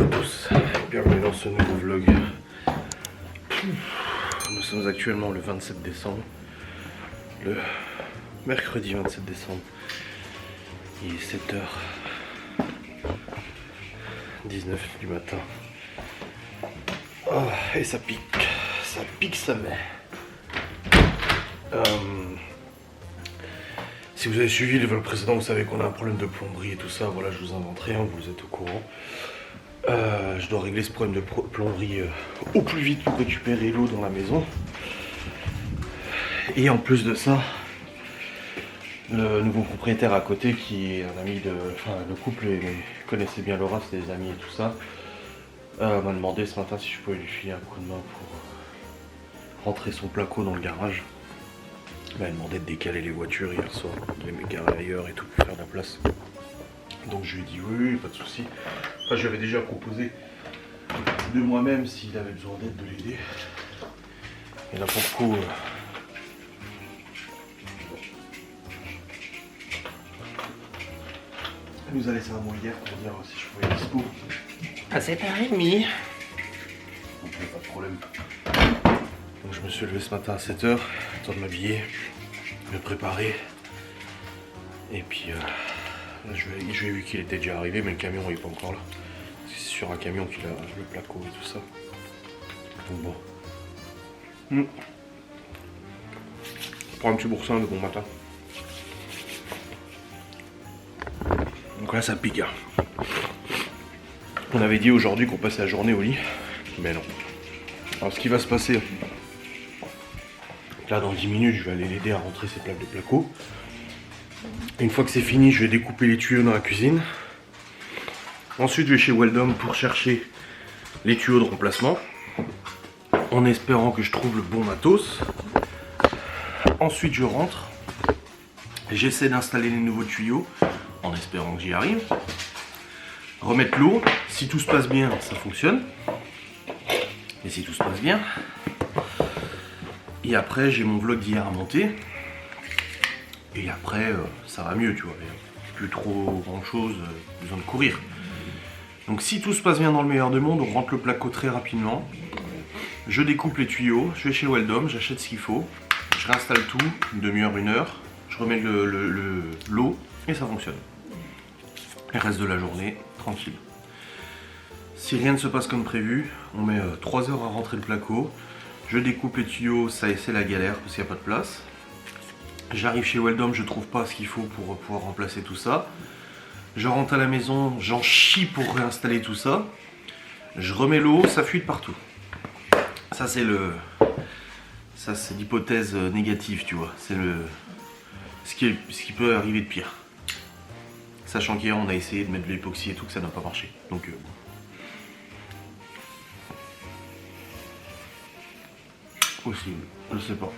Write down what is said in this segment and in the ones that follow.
tous, bienvenue dans ce nouveau vlog. Nous sommes actuellement le 27 décembre, le mercredi 27 décembre. Il est 7h19 du matin. Oh, et ça pique sa mère. Si vous avez suivi les vlogs précédents, vous savez qu'on a un problème de plomberie et tout ça. Voilà, je vous invente rien, vous êtes au courant. Je dois régler ce problème de plomberie au plus vite pour récupérer l'eau dans la maison. Et en plus de ça, le nouveau propriétaire à côté, qui est un ami de... Enfin, le couple connaissait bien Laura, c'est des amis et tout ça, m'a demandé ce matin si je pouvais lui filer un coup de main pour rentrer son placo dans le garage. Il m'a demandé de décaler les voitures hier soir, de les mettre garées ailleurs et tout pour faire de la place. Donc je lui ai dit oui, pas de souci. Enfin, je lui avais déjà proposé de moi-même s'il avait besoin d'aide de l'aider. Et là pour le coup, elle nous a laissé un mot hier pour dire si je pouvais être dispo à 7h30. Donc pas de problème. Donc je me suis levé ce matin à 7h, temps de m'habiller, me préparer. Et puis là, je lui ai vu qu'il était déjà arrivé, mais le camion il est pas encore là. C'est sur un camion qu'il a le placo et tout ça. Donc bon. Je prends un petit boursin de bon matin. Donc là ça pique. On avait dit aujourd'hui qu'on passait la journée au lit, mais non. Alors ce qui va se passer, là dans 10 minutes je vais aller l'aider à rentrer ses plaques de placo. Une fois que c'est fini, je vais découper les tuyaux dans la cuisine. Ensuite je vais chez Weldom pour chercher les tuyaux de remplacement, en espérant que je trouve le bon matos. Ensuite je rentre, j'essaie d'installer les nouveaux tuyaux, en espérant que j'y arrive. Remettre l'eau, si tout se passe bien, ça fonctionne. Et si tout se passe bien. Et après, j'ai mon vlog d'hier à monter. Et après, ça va mieux, tu vois. Il n'y a plus trop grand chose, besoin de courir. Donc si tout se passe bien dans le meilleur des mondes, on rentre le placo très rapidement. Je découpe les tuyaux, je vais chez Weldom, j'achète ce qu'il faut. Je réinstalle tout, une demi-heure, une heure. Je remets l'eau et ça fonctionne. Le reste de la journée, tranquille. Si rien ne se passe comme prévu, on met 3 heures à rentrer le placo. Je découpe les tuyaux, ça c'est la galère parce qu'il n'y a pas de place. J'arrive chez Weldom, je trouve pas ce qu'il faut pour pouvoir remplacer tout ça. Je rentre à la maison, j'en chie pour réinstaller tout ça. Je remets l'eau, ça fuit de partout. Ça c'est l'hypothèse négative, tu vois. C'est ce qui peut arriver de pire. Sachant qu'hier on a essayé de mettre de l'époxy et tout, que ça n'a pas marché. Donc possible, je sais pas.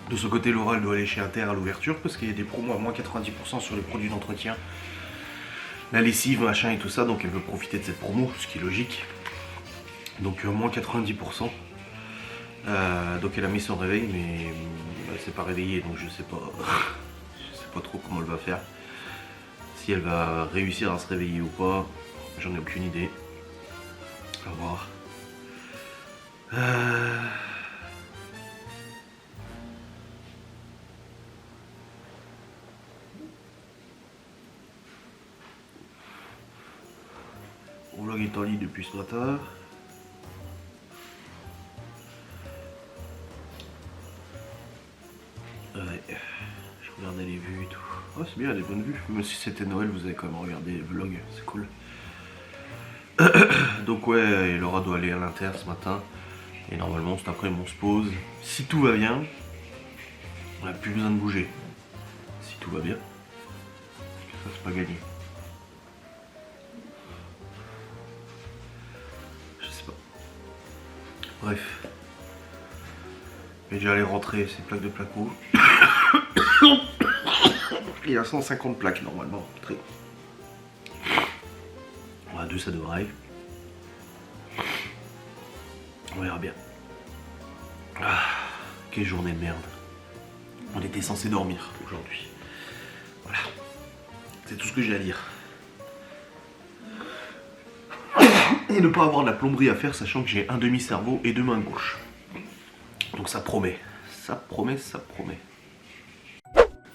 De ce côté, Laura elle doit aller chez Inter à l'ouverture parce qu'il y a des promos à moins 90% sur les produits d'entretien, la lessive, machin et tout ça, donc elle veut profiter de cette promo, ce qui est logique. Donc moins 90%. Donc elle a mis son réveil, mais elle s'est pas réveillée, donc je sais pas trop comment elle va faire. Si elle va réussir à se réveiller ou pas, j'en ai aucune idée. À voir. Mon vlog est en ligne depuis ce matin. Ouais, je regardais les vues et tout. Oh, c'est bien, des bonnes vues. Même si c'était Noël, vous avez quand même regardé les vlogs, c'est cool. Donc ouais, et Laura doit aller à l'Inter ce matin. Et normalement cet après-midi on se pose. Si tout va bien, on n'a plus besoin de bouger. Si tout va bien. Parce que ça c'est pas gagné. Je sais pas. Bref. Je vais déjà aller rentrer ces plaques de placo. Il y a 150 plaques normalement. On a 2, ça devrait. On verra bien. Ah, quelle journée de merde. On était censé dormir aujourd'hui. Voilà. C'est tout ce que j'ai à dire. et ne pas avoir de la plomberie à faire, sachant que j'ai un demi-cerveau et deux mains gauches. Donc ça promet, ça promet, ça promet.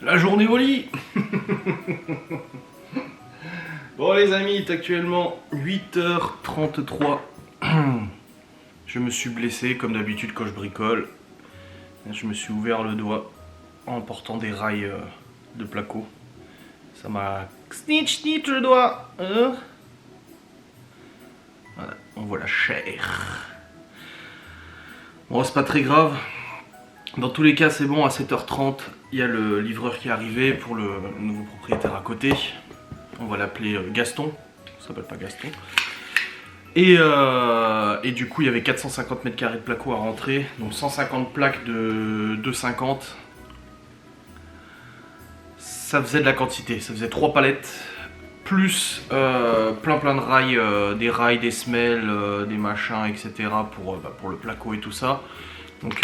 La journée au lit. Bon les amis, il est actuellement 8h33. Je me suis blessé comme d'habitude quand je bricole. Je me suis ouvert le doigt en portant des rails de placo. Ça m'a snitch le doigt. Hein, voilà, on voit la chair. Bon, c'est pas très grave. Dans tous les cas, c'est bon, à 7h30, il y a le livreur qui est arrivé pour le nouveau propriétaire à côté. On va l'appeler Gaston. Ça s'appelle pas Gaston. Et du coup, il y avait 450 mètres carrés de placo à rentrer. Donc 150 plaques de 2,50. Ça faisait de la quantité. Ça faisait 3 palettes. Plus plein de rails, des rails, des semelles, des machins, etc. pour le placo et tout ça. Donc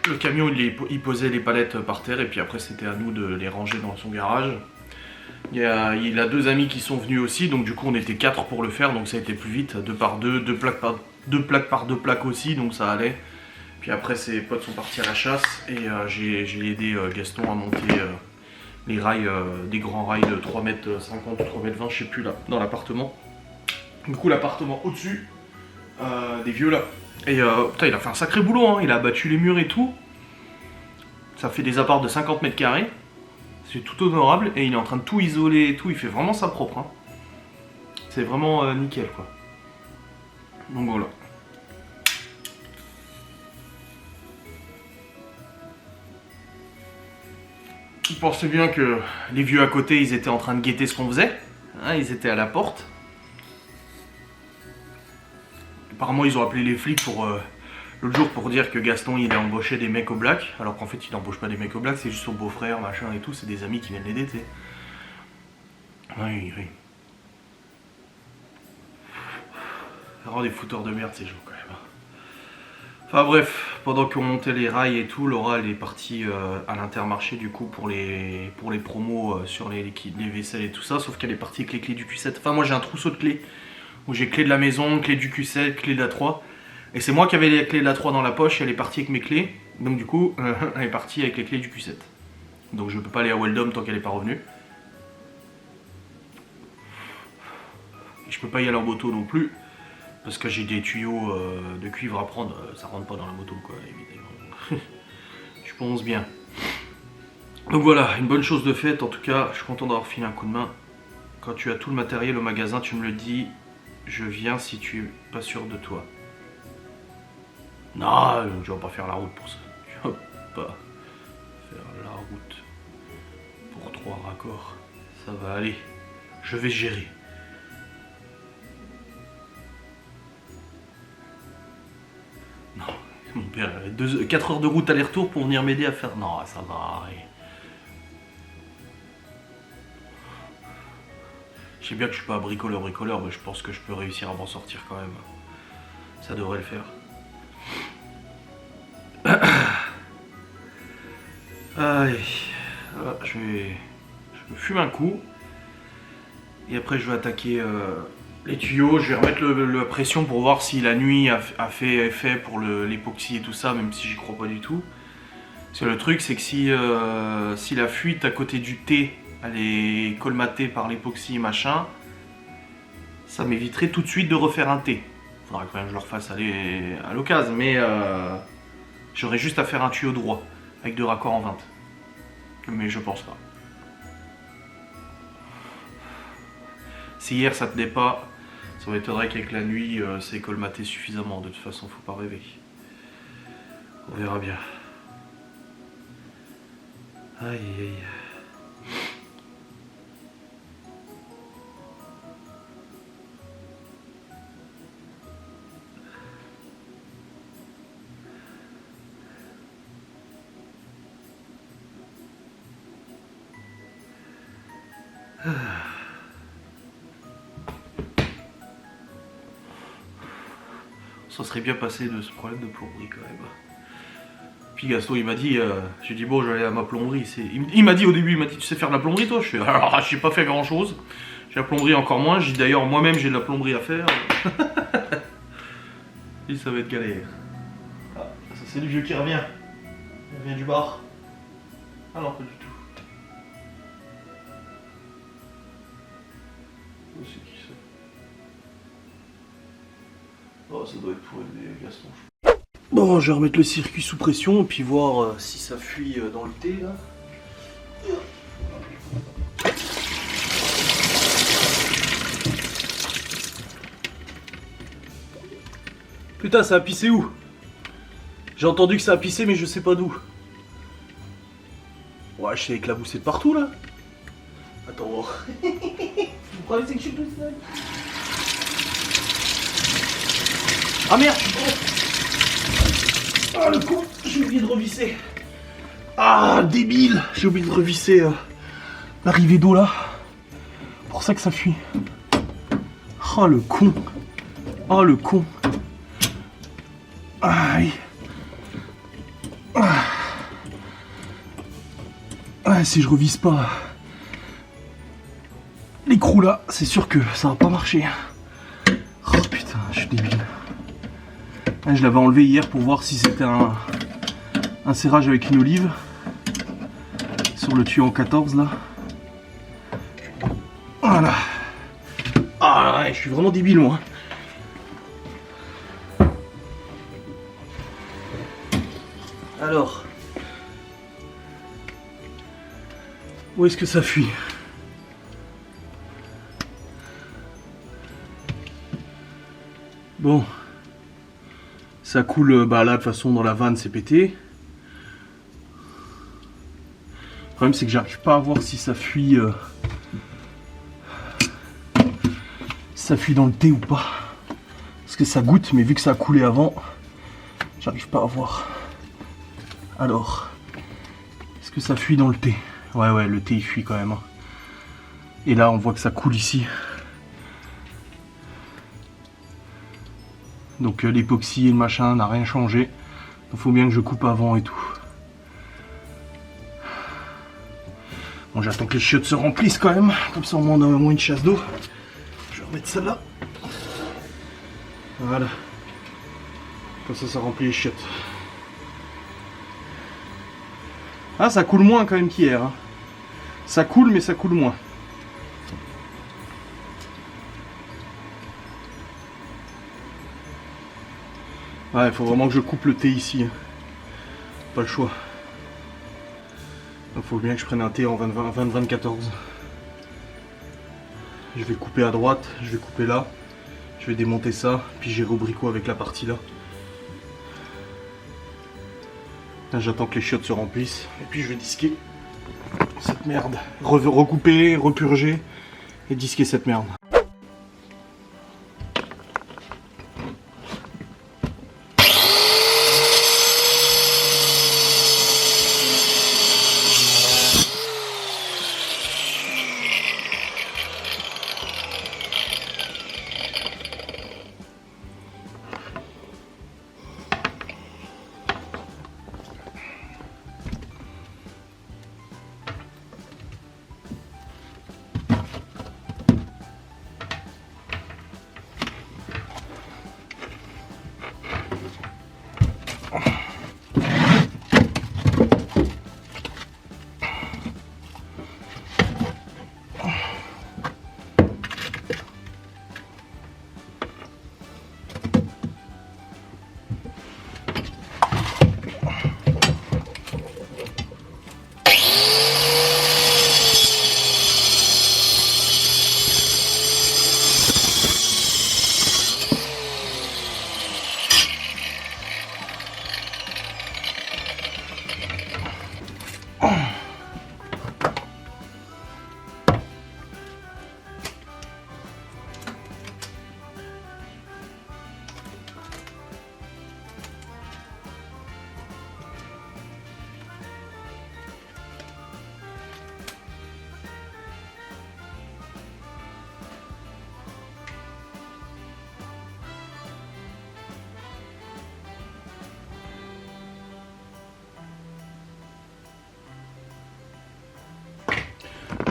le camion, il posait les palettes par terre. Et puis après, c'était à nous de les ranger dans son garage. Il a deux amis qui sont venus aussi, donc du coup on était 4 pour le faire, donc ça a été plus vite, 2 par 2, 2 plaques par 2 plaques aussi, donc ça allait. Puis après ses potes sont partis à la chasse et j'ai aidé Gaston à monter les rails, des grands rails de 3,50 m ou 3,20 m, je sais plus là, dans l'appartement. Du coup l'appartement au-dessus, des vieux là. Et putain, il a fait un sacré boulot, hein. Il a abattu les murs et tout. Ça fait des apparts de 50 mètres carrés. C'est tout honorable et il est en train de tout isoler et tout, il fait vraiment ça propre. Hein. C'est vraiment nickel quoi. Donc voilà. Je pensais bien que les vieux à côté, ils étaient en train de guetter ce qu'on faisait. Hein, ils étaient à la porte. Apparemment ils ont appelé les flics pour l'autre jour pour dire que Gaston il a embauché des mecs au black, alors qu'en fait il n'embauche pas des mecs au black, c'est juste son beau-frère, machin et tout, c'est des amis qui viennent l'aider, tu sais. Oui. C'est vraiment des fouteurs de merde ces gens quand même. Enfin bref, pendant qu'on montait les rails et tout, Laura elle est partie à l'Intermarché du coup pour les promos sur les vaisselles et tout ça, sauf qu'elle est partie avec les clés du Q7. Enfin moi j'ai un trousseau de clés, où j'ai clé de la maison, clé du Q7, clé de la 3. Et c'est moi qui avais les clés de la 3 dans la poche, elle est partie avec mes clés. Donc du coup, elle est partie avec les clés du Q7. Donc je peux pas aller à Weldom tant qu'elle n'est pas revenue. Et je peux pas y aller en moto non plus. Parce que j'ai des tuyaux de cuivre à prendre, ça rentre pas dans la moto quoi, évidemment. Je pense bien. Donc voilà, une bonne chose de faite, en tout cas, je suis content d'avoir filé un coup de main. Quand tu as tout le matériel au magasin, tu me le dis, je viens si tu es pas sûr de toi. Non, je vais pas faire la route pour ça. Je vais pas faire la route pour 3 raccords. Ça va aller. Je vais gérer. Non, mon père avait 4 heures de route aller-retour pour venir m'aider à faire... Non, ça va aller. Je sais bien que je suis pas bricoleur, mais je pense que je peux réussir à m'en sortir quand même. Ça devrait le faire. Allez, je me fume un coup. Et après je vais attaquer les tuyaux. Je vais remettre la pression pour voir si la nuit a fait effet pour l'époxy et tout ça, même si j'y crois pas du tout. Parce que le truc c'est que si la fuite à côté du T elle est colmatée par l'époxy machin, ça m'éviterait tout de suite de refaire un T. Faudra quand même que je le refasse aller à l'occasion, mais j'aurais juste à faire un tuyau droit avec 2 raccords en 20. Mais je pense pas. Si hier ça tenait pas, ça m'étonnerait qu'avec la nuit c'est colmaté suffisamment. De toute façon, faut pas rêver. On verra bien. Aïe aïe. Ça serait bien passé de ce problème de plomberie quand même. Puis Gaston il m'a dit, j'ai dit bon je vais aller à ma plomberie. Il m'a dit au début, il m'a dit tu sais faire de la plomberie toi? Je fais alors je sais pas fait grand chose. J'ai la plomberie encore moins, j'ai dit d'ailleurs moi-même j'ai de la plomberie à faire. Et ça va être galère. Ah, ça c'est le vieux qui revient. Il revient du bar. Ah non, pas du tout. Oh, c'est qui ça? Oh, ça doit être pour aider Gaston. Bon, je vais remettre le circuit sous pression et puis voir si ça fuit dans le thé là. Putain, ça a pissé où? J'ai entendu que ça a pissé mais je sais pas d'où. Ouais, je sais éclabousser de partout là. Attends, voir. Vous croyez que je suis tout seul? Ah merde, je suis trop... Ah le con, j'ai oublié de revisser. Ah débile, j'ai oublié de revisser l'arrivée d'eau là. Pour ça que ça fuit. Ah le con. Ah le con. Aïe. Ah, si je revise pas l'écrou là, c'est sûr que ça va pas marcher. Oh putain, je suis débile. Ah, je l'avais enlevé hier pour voir si c'était un serrage avec une olive. Sur le tuyau en 14 là. Voilà. Ah ouais, je suis vraiment débile moi. Alors. Où est-ce que ça fuit? Bon. Ça coule, bah là de toute façon dans la vanne c'est pété. Le problème c'est que j'arrive pas à voir si ça fuit ça fuit dans le thé ou pas. Parce que ça goûte, mais vu que ça a coulé avant, j'arrive pas à voir. Alors, est-ce que ça fuit dans le thé? Ouais, le thé il fuit quand même. Hein. Et là on voit que ça coule ici. Donc l'époxy et le machin n'a rien changé. Il faut bien que je coupe avant et tout. Bon, j'attends que les chiottes se remplissent quand même. Comme ça, on a au moins une chasse d'eau. Je vais remettre celle-là. Voilà. Comme ça remplit les chiottes. Ah, ça coule moins quand même qu'hier. Hein. Ça coule, mais ça coule moins. Ouais, il faut vraiment que je coupe le thé ici. Hein. Pas le choix. Il faut bien que je prenne un thé en 20-14. Je vais couper à droite, je vais couper là. Je vais démonter ça, puis j'irai au bricot avec la partie là. Là j'attends que les chiottes se remplissent. Et puis je vais disquer cette merde. Recouper, repurger et disquer cette merde.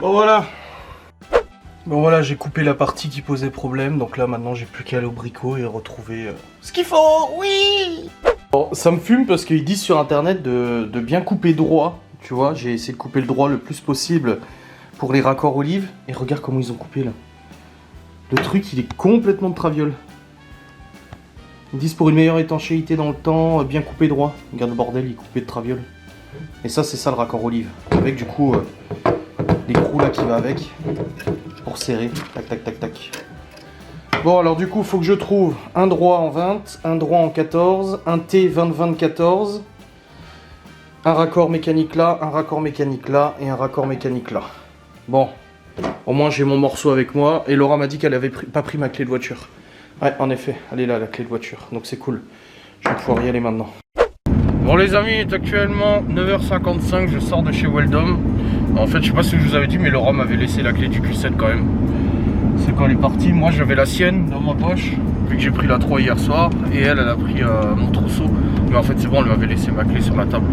Bon voilà, Bon voilà, j'ai coupé la partie qui posait problème, donc là maintenant j'ai plus qu'à aller au bricot et retrouver ce qu'il faut, oui. Bon, ça me fume parce qu'ils disent sur internet de bien couper droit, tu vois, j'ai essayé de couper le droit le plus possible pour les raccords olives, et regarde comment ils ont coupé là. Le truc il est complètement de traviole. Ils disent pour une meilleure étanchéité dans le temps, bien couper droit. Regarde le bordel, il est coupé de traviole. Et ça c'est ça le raccord olive, avec du coup l'écrou là qui va avec. Pour serrer, tac tac tac tac. Bon alors du coup faut que je trouve un droit en 20, un droit en 14, un T 20-20-14, un raccord mécanique là, un raccord mécanique là et un raccord mécanique là. Bon, au moins j'ai mon morceau avec moi et Laura m'a dit qu'elle avait pas pris ma clé de voiture. Ouais en effet, elle est là la clé de voiture, donc c'est cool. Je vais pouvoir y aller maintenant. Bon les amis, il est actuellement 9h55, je sors de chez Weldom. En fait, je sais pas si je vous avais dit, mais Laura m'avait laissé la clé du Q7 quand même. C'est quand elle est partie. Moi, j'avais la sienne dans ma poche, vu que j'ai pris la 3 hier soir. Et elle a pris mon trousseau. Mais en fait, c'est bon, elle m'avait laissé ma clé sur la table.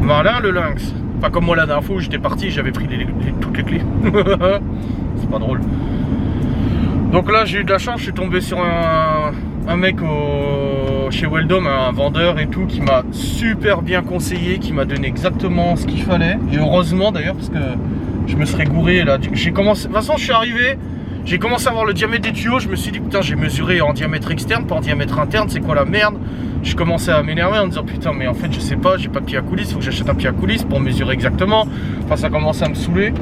Malin le lynx. Pas comme moi la dernière fois où j'étais parti, j'avais pris toutes les clés. C'est pas drôle. Donc là, j'ai eu de la chance, je suis tombé sur un mec chez Weldom, un vendeur et tout, qui m'a super bien conseillé, qui m'a donné exactement ce qu'il fallait. Et heureusement d'ailleurs, parce que je me serais gouré là. J'ai commencé, de toute façon je suis arrivé, j'ai commencé à voir le diamètre des tuyaux, je me suis dit putain j'ai mesuré en diamètre externe, pas en diamètre interne, c'est quoi la merde. Je commençais à m'énerver en me disant putain mais en fait je sais pas, j'ai pas de pied à coulisse, faut que j'achète un pied à coulisse pour mesurer exactement. Enfin ça commençait à me saouler.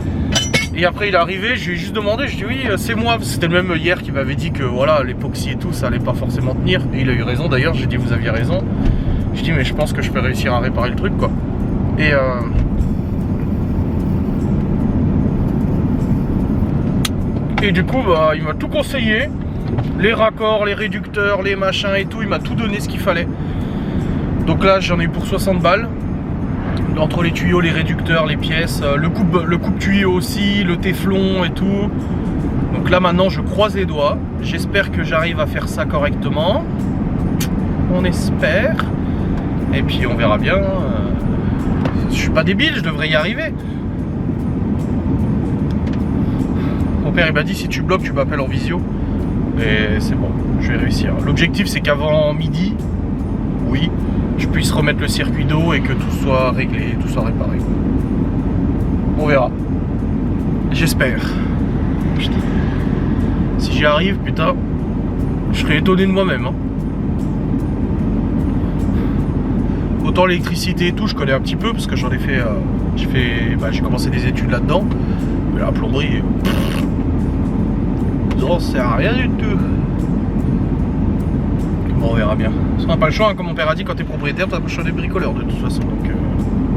Et après il est arrivé, je lui ai juste demandé, je lui ai dit oui c'est moi, c'était le même hier qui m'avait dit que voilà l'époxy et tout ça allait pas forcément tenir. Et il a eu raison d'ailleurs, j'ai dit vous aviez raison. Je dis mais je pense que je peux réussir à réparer le truc quoi. Et du coup bah, il m'a tout conseillé. Les raccords, les réducteurs, les machins et tout, il m'a tout donné ce qu'il fallait. Donc là j'en ai eu pour 60 balles. Entre les tuyaux, les réducteurs, les pièces, le coupe tuyau aussi, le téflon et tout. Donc là maintenant je croise les doigts. J'espère que j'arrive à faire ça correctement. On espère. Et puis on verra bien. Je suis pas débile, je devrais y arriver. Mon père il m'a dit si tu bloques tu m'appelles en visio. Et c'est bon, je vais réussir. L'objectif c'est qu'avant midi, oui, je puisse remettre le circuit d'eau et que tout soit réglé, tout soit réparé. On verra. J'espère. Si j'y arrive, putain, je serais étonné de moi-même. Hein. Autant l'électricité et tout, je connais un petit peu parce que j'en ai fait. J'ai commencé des études là-dedans. Mais la plomberie, non, ça sert à rien du tout. Bon, on verra bien. On n'a pas le choix, hein, comme mon père a dit, quand t'es propriétaire, t'as pas le choix des bricoleurs de toute façon. Donc,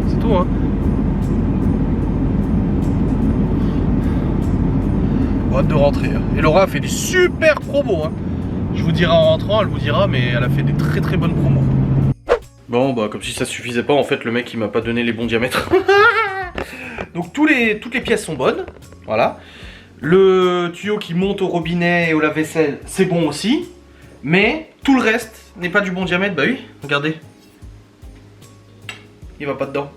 c'est tout. Hein. Hâte de rentrer. Hein. Et Laura a fait des super promos. Hein. Je vous dirai en rentrant, elle vous dira, mais elle a fait des très très bonnes promos. Bon, bah, comme si ça suffisait pas, en fait, le mec il m'a pas donné les bons diamètres. Donc, toutes les pièces sont bonnes. Voilà. Le tuyau qui monte au robinet et au lave-vaisselle, c'est bon aussi. Mais tout le reste n'est pas du bon diamètre. Bah oui, regardez. Il va pas dedans.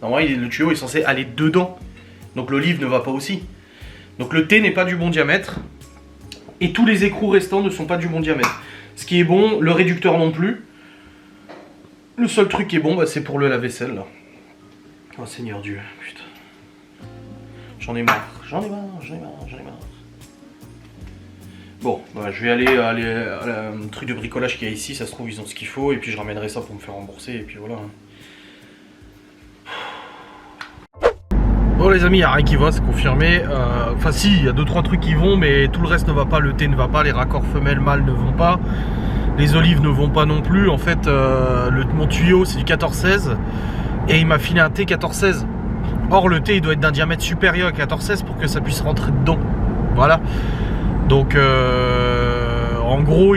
Normalement, le tuyau est censé aller dedans. Donc l'olive ne va pas aussi. Donc le T n'est pas du bon diamètre. Et tous les écrous restants ne sont pas du bon diamètre. Ce qui est bon, le réducteur non plus. Le seul truc qui est bon, bah, c'est pour le lave-vaisselle. Oh Seigneur Dieu, putain. J'en ai marre. Bon, bah, je vais aller à un truc de bricolage qu'il y a ici, ça se trouve ils ont ce qu'il faut, et puis je ramènerai ça pour me faire rembourser, et puis voilà. Bon les amis, il n'y a rien qui va, c'est confirmé. Enfin si, il y a 2-3 trucs qui vont, mais tout le reste ne va pas, le T ne va pas, les raccords femelles mâles ne vont pas, les olives ne vont pas non plus. En fait, mon tuyau c'est du 14-16, et il m'a filé un T 14-16. Or le T il doit être d'un diamètre supérieur à 14-16 pour que ça puisse rentrer dedans. Voilà. Donc en gros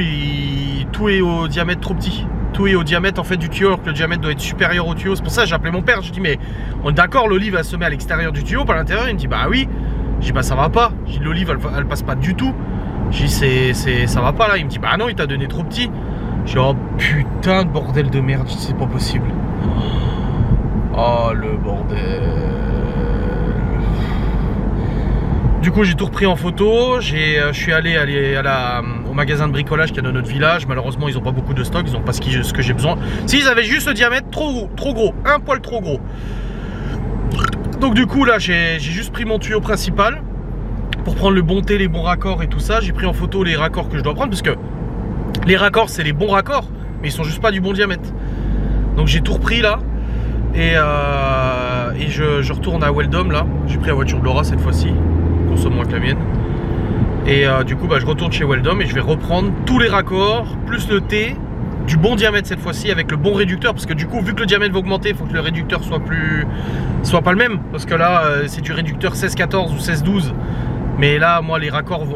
tout est au diamètre trop petit. Tout est au diamètre en fait du tuyau alors que le diamètre doit être supérieur au tuyau. C'est pour ça que j'ai appelé mon père. Je dis mais on est d'accord, l'olive elle se met à l'extérieur du tuyau, pas à l'intérieur. Il me dit bah oui. Je dis bah ça va pas. Je dis l'olive elle passe pas du tout. Je dis ça va pas là. Il me dit bah non il t'a donné trop petit. Je dis oh putain de bordel de merde. Je dis c'est pas possible. Oh le bordel. Du coup j'ai tout repris en photo, je suis allé au magasin de bricolage qu'il y a dans notre village. Malheureusement ils n'ont pas beaucoup de stock, ils n'ont pas ce que j'ai besoin. S'ils avaient juste le diamètre trop gros, un poil trop gros. Donc du coup là j'ai juste pris mon tuyau principal pour prendre le bon T, les bons raccords et tout ça. J'ai pris en photo les raccords que je dois prendre parce que les raccords c'est les bons raccords mais ils sont juste pas du bon diamètre. Donc j'ai tout repris là et je retourne à Weldom là. J'ai pris la voiture de Laura cette fois-ci, consomme moins que la mienne. Et du coup je retourne chez Weldom et je vais reprendre tous les raccords plus le T du bon diamètre cette fois-ci avec le bon réducteur, parce que du coup vu que le diamètre va augmenter, il faut que le réducteur soit pas le même, parce que là c'est du réducteur 16-14 ou 16-12, mais là moi les raccords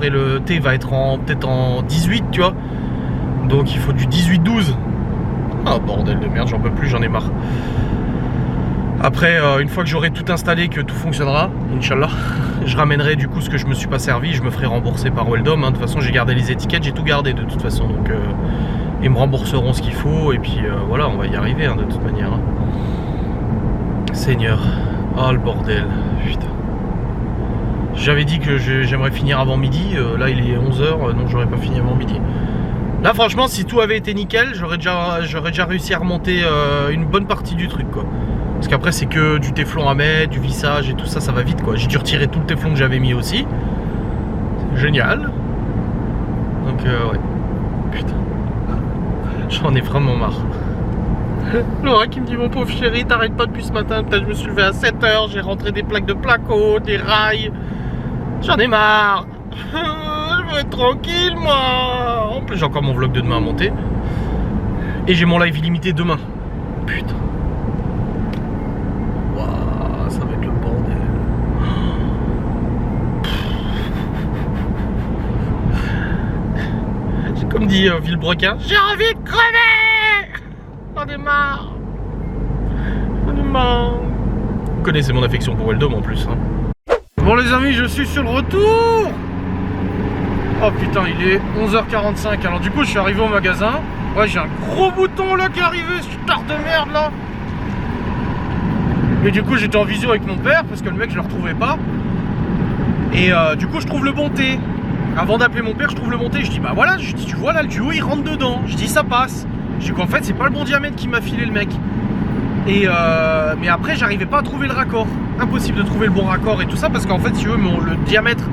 et le T va être peut-être en 18, tu vois, donc il faut du 18-12. Ah bordel de merde, j'en peux plus, j'en ai marre. Après une fois que j'aurai tout installé, que tout fonctionnera, Inch'Allah, je ramènerai du coup ce que je me suis pas servi, je me ferai rembourser par Weldom, hein. De toute façon j'ai gardé les étiquettes, j'ai tout gardé de toute façon, donc ils me rembourseront ce qu'il faut et puis voilà, on va y arriver hein, de toute manière hein. Seigneur, oh le bordel, putain. J'avais dit que j'aimerais finir avant midi, là il est 11 h, donc j'aurais pas fini avant midi. Là franchement si tout avait été nickel, j'aurais déjà réussi à remonter une bonne partie du truc quoi. Parce qu'après c'est que du téflon à mettre, du vissage et tout ça, ça va vite quoi. J'ai dû retirer tout le téflon que j'avais mis aussi. Génial. Donc ouais. Putain. J'en ai vraiment marre. Laura qui me dit mon pauvre chéri, t'arrêtes pas depuis ce matin. Putain, je me suis levé à 7 h, j'ai rentré des plaques de placo, des rails. J'en ai marre. Je veux être tranquille moi. En plus j'ai encore mon vlog de demain à monter. Et j'ai mon live illimité demain. Putain. Ça va être le bordel. Comme dit Villebrequin, j'ai envie de crever. J'en ai marre. J'en ai marre. Vous connaissez mon affection pour Weldom en plus hein. Bon les amis, je suis sur le retour. Oh putain, il est 11 h 45. Alors du coup je suis arrivé au magasin. Ouais, j'ai un gros bouton là qui est arrivé, ce tard de merde là. Et du coup j'étais en visio avec mon père parce que le mec je le retrouvais pas. Et du coup je trouve le bon T. Avant d'appeler mon père je trouve le bon T. Je dis bah voilà, je dis tu vois là le tuyau il rentre dedans. Je dis ça passe. Je dis qu'en fait c'est pas le bon diamètre qui m'a filé le mec. Et mais après j'arrivais pas à trouver le raccord. Impossible de trouver le bon raccord et tout ça parce qu'en fait si tu veux le diamètre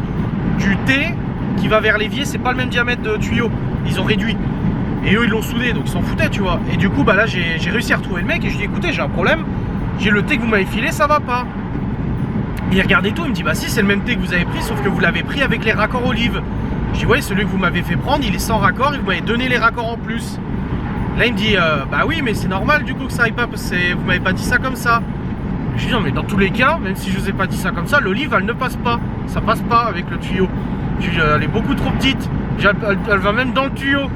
du T qui va vers l'évier c'est pas le même diamètre de tuyau. Ils ont réduit. Et eux ils l'ont soudé donc ils s'en foutaient tu vois. Et du coup bah là j'ai réussi à retrouver le mec et je dis écoutez j'ai un problème. J'ai le thé que vous m'avez filé, ça va pas. Il regarde et tout, il me dit bah si c'est le même thé que vous avez pris, sauf que vous l'avez pris avec les raccords olive. Je dis ouais, celui que vous m'avez fait prendre, il est sans raccord et vous m'avez donné les raccords en plus. Là il me dit bah oui mais c'est normal du coup que ça aille pas parce que vous m'avez pas dit ça comme ça. Je dis non mais dans tous les cas, même si je vous ai pas dit ça comme ça, l'olive elle ne passe pas. Ça passe pas avec le tuyau. Je dis elle est beaucoup trop petite. Elle va même dans le tuyau.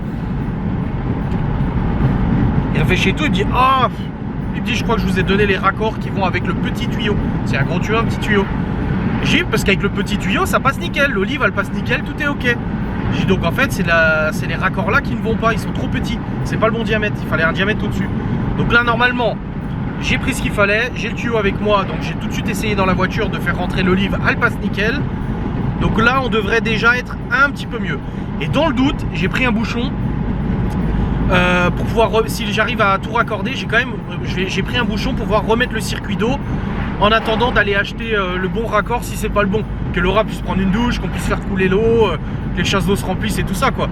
Il réfléchit et tout, il me dit ah. Il me dit je crois que je vous ai donné les raccords qui vont avec le petit tuyau. C'est un gros tuyau, un petit tuyau. J'ai dit parce qu'avec le petit tuyau ça passe nickel, l'olive elle passe nickel, tout est ok. J'ai dit donc en fait c'est les raccords là qui ne vont pas, ils sont trop petits. C'est pas le bon diamètre, il fallait un diamètre au-dessus. Donc là normalement j'ai pris ce qu'il fallait, j'ai le tuyau avec moi, donc j'ai tout de suite essayé dans la voiture de faire rentrer l'olive, elle passe nickel. Donc là on devrait déjà être un petit peu mieux. Et dans le doute, j'ai pris un bouchon. Pour pouvoir, si j'arrive à tout raccorder, j'ai pris un bouchon pour pouvoir remettre le circuit d'eau en attendant d'aller acheter le bon raccord si c'est pas le bon. Que Laura puisse prendre une douche, qu'on puisse faire couler l'eau, que les chasses d'eau se remplissent et tout ça quoi.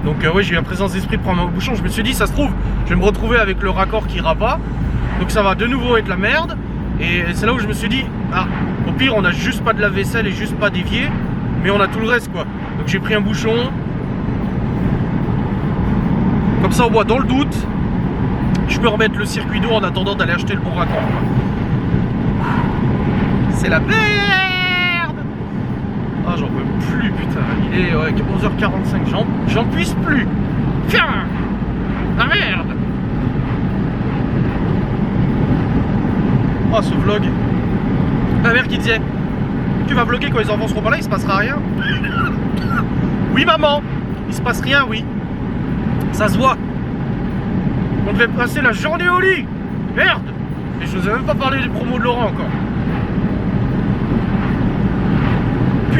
Donc ouais, j'ai eu la présence d'esprit de prendre un bouchon. Je me suis dit ça se trouve, je vais me retrouver avec le raccord qui ira pas. Donc ça va de nouveau être la merde. Et c'est là où je me suis dit, ah, au pire on a juste pas de lave-vaisselle et juste pas d'évier, mais on a tout le reste quoi. Donc j'ai pris un bouchon. Comme ça au moins dans le doute, je peux remettre le circuit d'eau en attendant d'aller acheter le bon raccord. C'est la merde. Ah j'en peux plus putain, il est 11 h 45, j'en puisse plus. Tiens, la merde. Oh ce vlog. Ma mère qui disait, tu vas vlogger quand les enfants seront pas là, il se passera rien. Oui maman, il se passe rien oui. Ça se voit. On devait passer la journée au lit. Merde. Et je vous ai même pas parlé des promos de Laurent encore.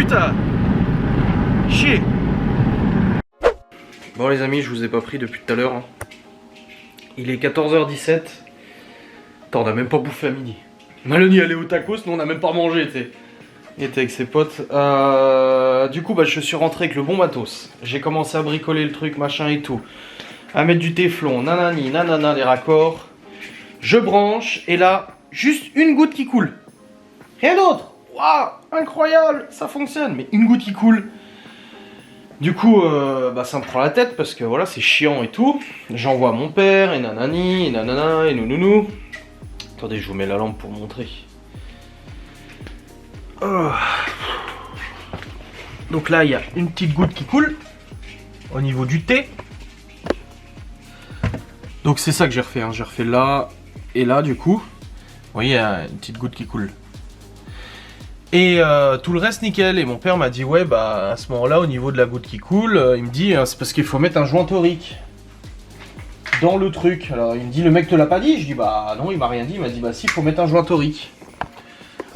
putain. Chier. Bon les amis, je vous ai pas pris depuis tout à l'heure. Hein. Il est 14h17. Attends, on a même pas bouffé à midi. Mélanie elle est au tacos, nous on a même pas mangé, tu sais. Il était avec ses potes. Du coup, bah, je suis rentré avec le bon matos. J'ai commencé à bricoler le truc, machin et tout. À mettre du téflon, nanani, nanana, les raccords. Je branche, et là, juste une goutte qui coule. Rien d'autre. Waouh, incroyable, ça fonctionne. Mais une goutte qui coule. Du coup, bah, ça me prend la tête, parce que voilà, c'est chiant et tout. J'envoie à mon père, et nanani, et nanana, et nounounou. Attendez, je vous mets la lampe pour montrer. Oh. Donc là, il y a une petite goutte qui coule au niveau du thé. Donc c'est ça que j'ai refait. Hein. J'ai refait là et là, du coup. Vous voyez, il y a une petite goutte qui coule. Et tout le reste, nickel. Et mon père m'a dit, ouais, bah à ce moment-là, au niveau de la goutte qui coule, il me dit, c'est parce qu'il faut mettre un joint torique dans le truc. Alors il me dit, le mec te l'a pas dit? Je dis, bah non, il m'a rien dit. Il m'a dit, bah si, il faut mettre un joint torique.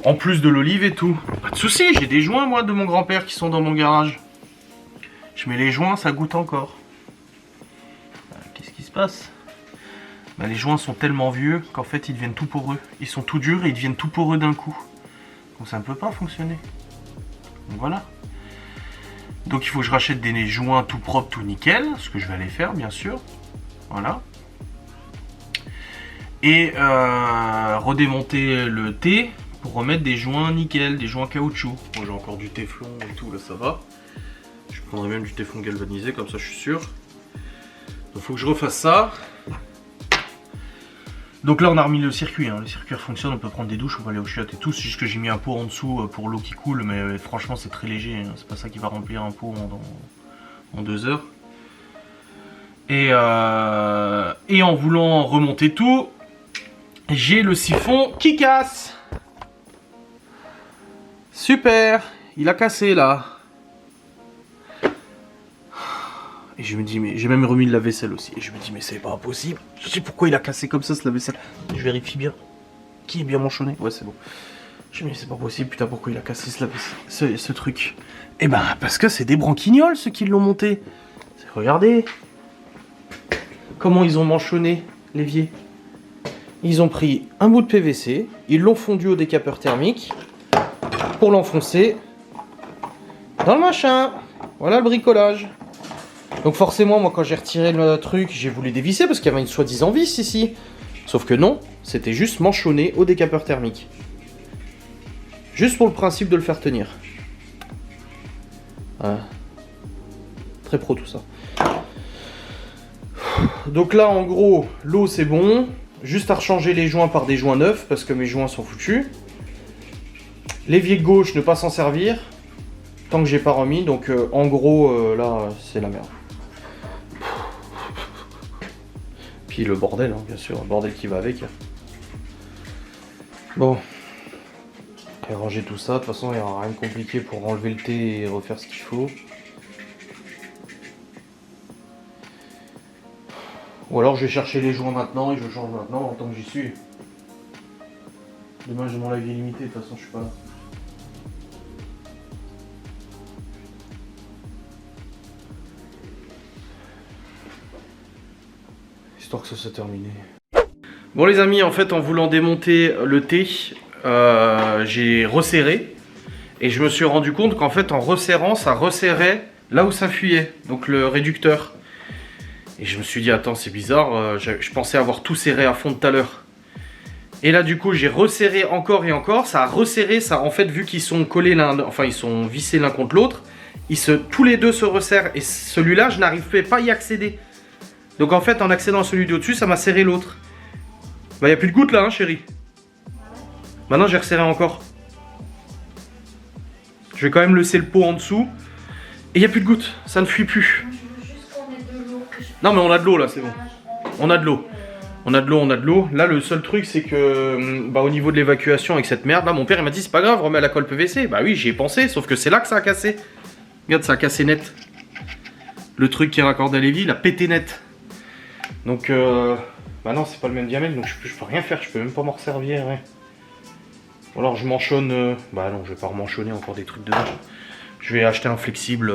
En plus de l'olive et tout. Pas de soucis, j'ai des joints moi de mon grand-père qui sont dans mon garage. Je mets les joints, ça goûte encore. Qu'est-ce qui se passe? Bah, les joints sont tellement vieux qu'en fait ils deviennent tout poreux. Ils sont tout durs et ils deviennent tout poreux d'un coup. Donc ça ne peut pas fonctionner. Donc voilà. Donc il faut que je rachète des joints tout propres, tout nickel. Ce que je vais aller faire bien sûr. Voilà. Et redémonter le thé. Pour remettre des joints nickel, des joints caoutchouc. Moi j'ai encore du téflon et tout, là ça va. Je prendrai même du téflon galvanisé, comme ça je suis sûr. Donc faut que je refasse ça. Donc là on a remis le circuit, hein. Le circuit fonctionne, on peut prendre des douches, on va aller aux chiottes et tout. C'est juste que j'ai mis un pot en dessous pour l'eau qui coule, mais franchement c'est très léger. Hein. C'est pas ça qui va remplir un pot en 2 heures. Et en voulant remonter tout, j'ai le siphon qui casse. Super, il a cassé là. Et je me dis, mais j'ai même remis le lave-vaisselle aussi. Et je me dis, mais c'est pas possible. Je sais pourquoi il a cassé comme ça ce lave-vaisselle. Je vérifie bien. Qui est bien manchonné? Ouais, c'est bon. Je me dis, c'est pas possible, putain, pourquoi il a cassé ce truc? Eh ben, parce que c'est des branquignoles ceux qui l'ont monté. Regardez. Comment ils ont manchonné l'évier. Ils ont pris un bout de PVC, ils l'ont fondu au décapeur thermique. Pour l'enfoncer dans le machin. Voilà le bricolage. Donc forcément, moi quand j'ai retiré le truc, j'ai voulu dévisser parce qu'il y avait une soi-disant vis ici. Sauf que non, c'était juste manchonné au décapeur thermique. Juste pour le principe de le faire tenir. Voilà. Très pro tout ça. Donc là en gros, l'eau c'est bon. Juste à rechanger les joints par des joints neufs parce que mes joints sont foutus. L'évier gauche, ne pas s'en servir tant que j'ai pas remis, donc en gros là c'est la merde. Puis le bordel, hein, bien sûr, le bordel qui va avec. Bon, et ranger tout ça, de toute façon il n'y aura rien de compliqué pour enlever le thé et refaire ce qu'il faut. Ou alors je vais chercher les joints maintenant et je change maintenant en tant que j'y suis. Demain j'ai mon live illimité, de toute façon je suis pas là. Histoire que ça soit terminé. Bon les amis, en fait en voulant démonter le thé, j'ai resserré. Et je me suis rendu compte qu'en fait en resserrant, ça resserrait là où ça fuyait. Donc le réducteur. Et je me suis dit, attends c'est bizarre, je pensais avoir tout serré à fond tout à l'heure. Et là du coup j'ai resserré encore et encore, ça a resserré, ça en fait vu qu'ils sont collés l'un, enfin ils sont vissés l'un contre l'autre, tous les deux se resserrent et celui-là je n'arrivais pas à y accéder. Donc en fait en accédant à celui au-dessus ça m'a serré l'autre. Bah y a plus de gouttes là hein chérie. Maintenant j'ai resserré encore. Je vais quand même laisser le pot en dessous. Et y a plus de gouttes, ça ne fuit plus. Non mais on a de l'eau là, c'est bon. On a de l'eau. On a de l'eau, on a de l'eau. Là le seul truc c'est que bah, au niveau de l'évacuation avec cette merde là, mon père il m'a dit c'est pas grave, remets la colle PVC. Bah oui j'y ai pensé, sauf que c'est là que ça a cassé. Regarde ça a cassé net. Le truc qui est raccordé à l'évier, il a pété net. Donc bah non c'est pas le même diamètre donc je peux rien faire, je peux même pas m'en resservir. Ouais. Alors je manchonne... bah non, je vais pas remanchonner encore des trucs dedans. Je vais acheter un flexible.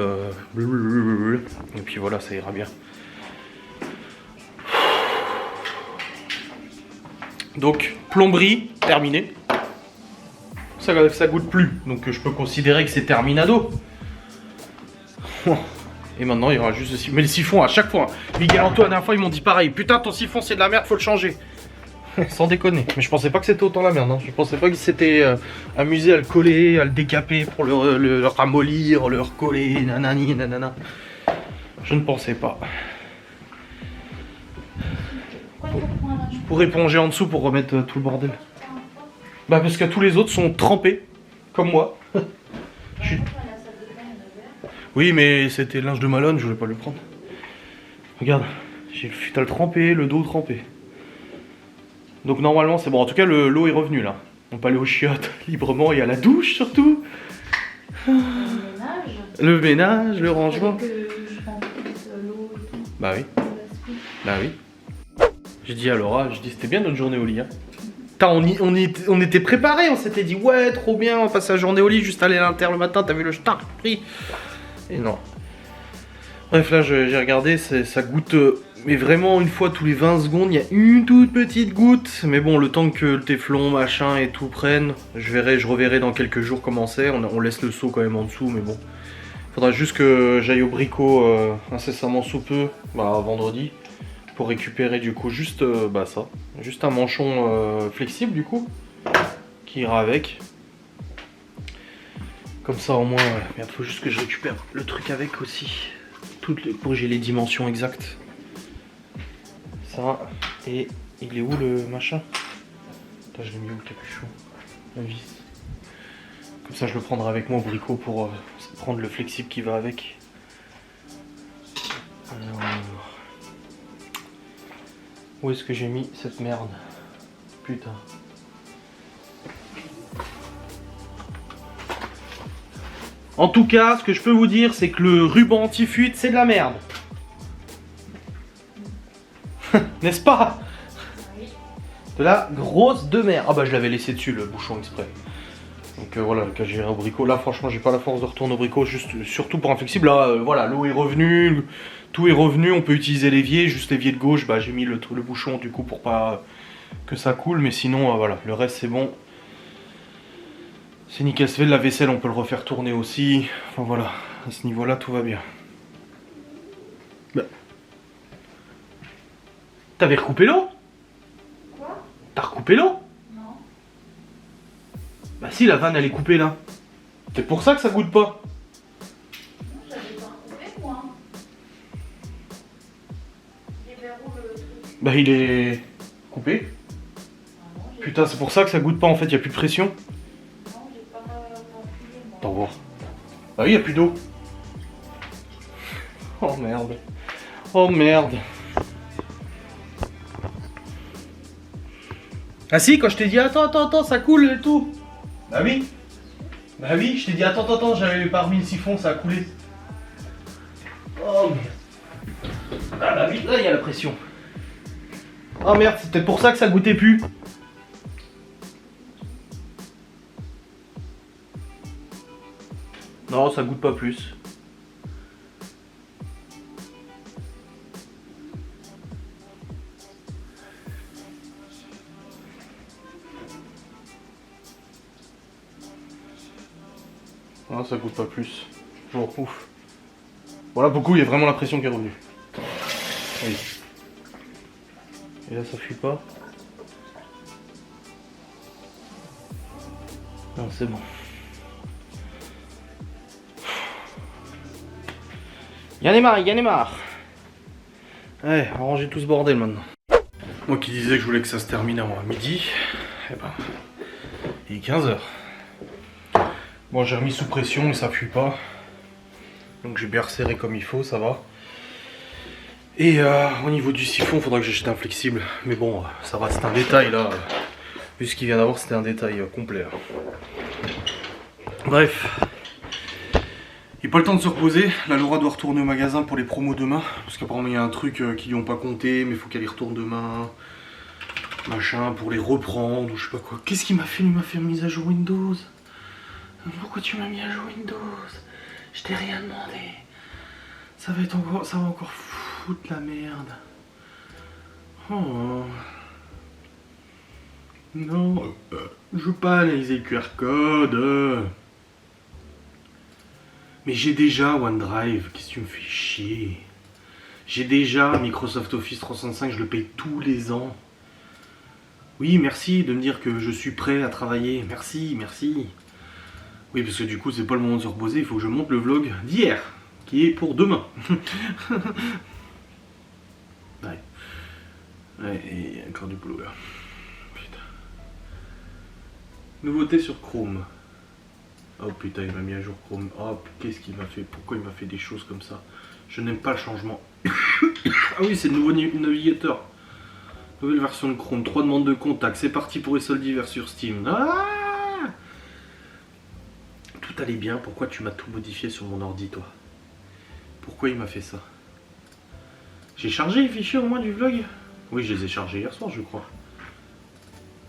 Et puis voilà, ça ira bien. Donc, plomberie, terminé. Ça goûte plus. Donc je peux considérer que c'est terminado. Et maintenant, il y aura juste le siphon. Mais le siphon, à chaque fois. Miguel Antoine, la dernière fois, ils m'ont dit pareil. Putain, ton siphon, c'est de la merde, faut le changer. Sans déconner. Mais je pensais pas que c'était autant la merde. Hein. Je pensais pas qu'ils s'étaient amusés à le coller, à le décaper pour le ramollir, le recoller, nanani, nanana. Je ne pensais pas. Pour éponger en dessous pour remettre tout le bordel. Bah parce que tous les autres sont trempés, comme moi. Oui, mais c'était le linge de Malone, je voulais pas le prendre. Regarde, j'ai le futal trempé, le dos trempé. Donc normalement c'est bon, en tout cas l'eau est revenue là. On peut aller aux chiottes librement et à la douche surtout. Le ménage, le rangement. Bah oui. Bah oui. J'ai dit à Laura, c'était bien notre journée au lit. Hein. On était préparés, on s'était dit ouais trop bien, on passe la journée au lit, juste aller à l'inter le matin, t'as vu le star prix. Et non. Bref là j'ai regardé, ça goûte, mais vraiment une fois tous les 20 secondes, il y a une toute petite goutte. Mais bon, le temps que le téflon, machin et tout prenne, je reverrai dans quelques jours comment c'est. On laisse le seau quand même en dessous, mais bon. Faudra juste que j'aille au bricot incessamment sous peu, bah vendredi. Pour récupérer du coup juste ça, juste un manchon flexible du coup qui ira avec. Comme ça au moins, il faut juste que je récupère le truc avec aussi, pour que j'ai les dimensions exactes. Ça, et il est où le machin? Putain, je l'ai mis où le capuchon? La vis. Comme ça je le prendrai avec moi au bricot pour prendre le flexible qui va avec. Alors, où est-ce que j'ai mis cette merde? Putain. En tout cas, ce que je peux vous dire, c'est que le ruban anti-fuite, c'est de la merde. N'est-ce pas? De la grosse de merde. Ah bah je l'avais laissé dessus le bouchon exprès. Donc voilà, le cas j'irai au bricot. Là franchement j'ai pas la force de retourner au bricot, surtout pour un flexible. Là voilà, l'eau est revenue, tout est revenu, on peut utiliser l'évier, juste l'évier de gauche, bah j'ai mis le bouchon du coup pour pas que ça coule, mais sinon voilà, le reste c'est bon. C'est nickel, c'est fait. La vaisselle on peut le refaire tourner aussi. Enfin voilà, à ce niveau là tout va bien. Bah. T'avais recoupé l'eau? Quoi? T'as recoupé l'eau? Non. Bah si, la vanne elle est coupée là. C'est pour ça que ça goûte pas. Non, j'avais pas recoupé moi. Et vers où le truc? Bah il est coupé. Ah non, Putain, c'est pour ça que ça goûte pas en fait, y a plus de pression. non, j'ai pas appuyé moi. Attends voir. Ah oui, y a plus d'eau. Oh merde. Oh merde. Ah si, quand je t'ai dit attends, ça coule et tout. Bah oui. Bah oui, je t'ai dit attends, j'avais pas remis le siphon, ça a coulé. Oh merde. Ah bah oui, là il y a la pression. Oh merde, c'est peut-être pour ça que ça goûtait plus. Non, ça goûte pas plus. Non, ça goûte pas plus. Bon, ouf. Voilà, beaucoup, il y a vraiment la pression qui est revenue. Oui. Et là, ça fuit pas. Non, c'est bon. Y'en a marre. Ouais, on va ranger tout ce bordel maintenant. Moi qui disais que je voulais que ça se termine à midi, eh ben, il est 15h. Bon, j'ai remis sous pression, mais ça fuit pas. Donc j'ai bien resserré comme il faut, ça va. Et au niveau du siphon, il faudra que j'achète un flexible. Mais bon, ça va, c'est un détail là. Vu ce qu'il vient d'avoir, c'était un détail complet. Bref. Il n'y a pas le temps de se reposer. La Laura doit retourner au magasin pour les promos demain. Parce qu'apparemment il y a un truc qu'ils lui ont pas compté, mais il faut qu'elle y retourne demain. machin pour les reprendre ou je sais pas quoi. Qu'est-ce qu'il m'a fait? Il m'a fait une mise à jour Windows. Pourquoi tu m'as mis à jour Windows? Je t'ai rien demandé. Ça va encore foutre la merde. Oh. Non, je veux pas analyser le QR code. Mais j'ai déjà OneDrive, qu'est-ce que tu me fais chier? J'ai déjà Microsoft Office 365, je le paye tous les ans. Oui, merci de me dire que je suis prêt à travailler. Merci, merci. Oui, parce que du coup, c'est pas le moment de se reposer, il faut que je monte le vlog d'hier, qui est pour demain. Ouais. Ouais, et il y a encore du boulot là. Putain. Nouveauté sur Chrome. Oh putain, il m'a mis à jour Chrome. Oh, qu'est-ce qu'il m'a fait? Pourquoi il m'a fait des choses comme ça? Je n'aime pas le changement. Ah oui, c'est le nouveau navigateur. Nouvelle version de Chrome. 3 demandes de contact. C'est parti pour les soldes d'hiver sur Steam. Ah, tout allait bien. Pourquoi tu m'as tout modifié sur mon ordi, toi? Pourquoi il m'a fait ça? J'ai chargé les fichiers au moins du vlog? Oui, je les ai chargés hier soir, je crois.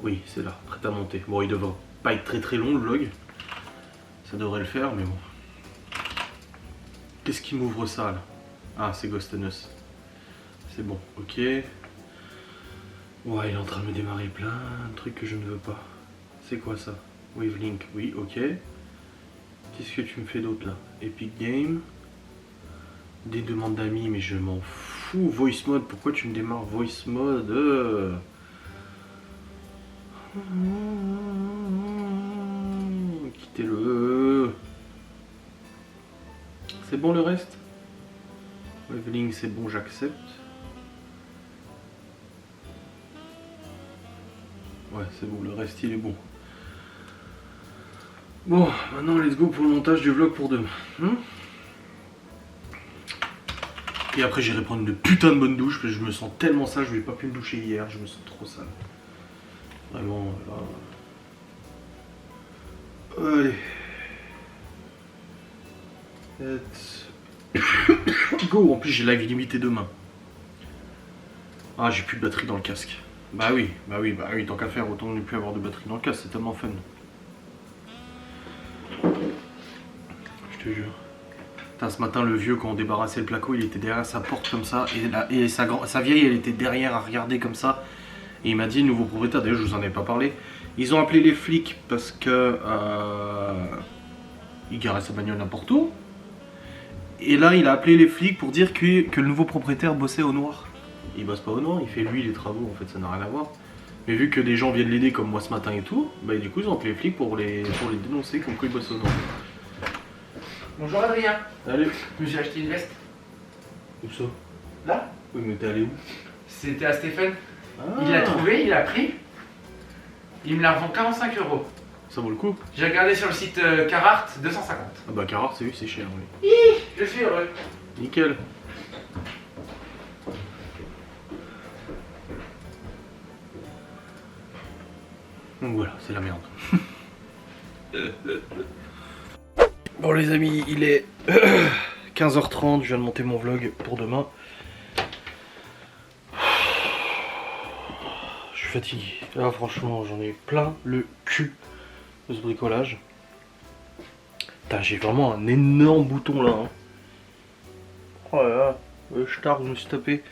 Oui, c'est là, prêt à monter. Bon, il devrait pas être très très long le vlog. Ça devrait le faire, mais bon. Qu'est-ce qui m'ouvre ça là? Ah, c'est Ghost and Us. C'est bon, ok. Ouais, il est en train de me démarrer plein de trucs que je ne veux pas. C'est quoi ça? Wavelink, oui, ok. Qu'est-ce que tu me fais d'autre là? Epic Game. Des demandes d'amis, mais je m'en fous. Voice Mode, pourquoi tu me démarres Voice Mode? Quittez-le. C'est bon le reste? Wavelink, c'est bon, j'accepte. Ouais, c'est bon, le reste il est bon. Bon, maintenant let's go pour le montage du vlog pour demain. Et après j'irai prendre une putain de bonne douche parce que je me sens tellement sale, je n'ai pas pu me doucher hier, je me sens trop sale. Vraiment, là. Allez. Go, en plus j'ai live illimité demain. Ah, j'ai plus de batterie dans le casque. Bah oui, tant qu'à faire, autant ne plus avoir de batterie dans le casque, c'est tellement fun. Je te jure. Putain, ce matin, le vieux, quand on débarrassait le placo, il était derrière sa porte comme ça, et sa vieille, elle était derrière à regarder comme ça. Et il m'a dit, nouveau propriétaire, d'ailleurs je vous en ai pas parlé, ils ont appelé les flics parce que il garait sa bagnole n'importe où. Et là, il a appelé les flics pour dire que le nouveau propriétaire bossait au noir. Il bosse pas au noir, il fait lui les travaux, en fait, ça n'a rien à voir. Mais vu que des gens viennent l'aider comme moi ce matin et tout, bah du coup ils ont appelé les flics pour les dénoncer comme quoi il bosse au noir. Bonjour Adrien. Allez. Je me suis acheté une veste. Où ça? Là. Oui, mais t'es allé où? C'était à Stéphane. Ah. Il l'a trouvé, il l'a pris. Il me la revend 45 €. Ça vaut le coup? J'ai regardé sur le site Carhartt, 250. Ah bah Carhartt, c'est cher, oui. Je suis heureux. Nickel. Donc voilà, c'est la merde. Bon les amis, il est 15h30, je viens de monter mon vlog pour demain. Je suis fatigué. Là franchement, j'en ai plein le cul de ce bricolage. Putain, j'ai vraiment un énorme bouton là. Hein. Oh là là, je me suis tapé.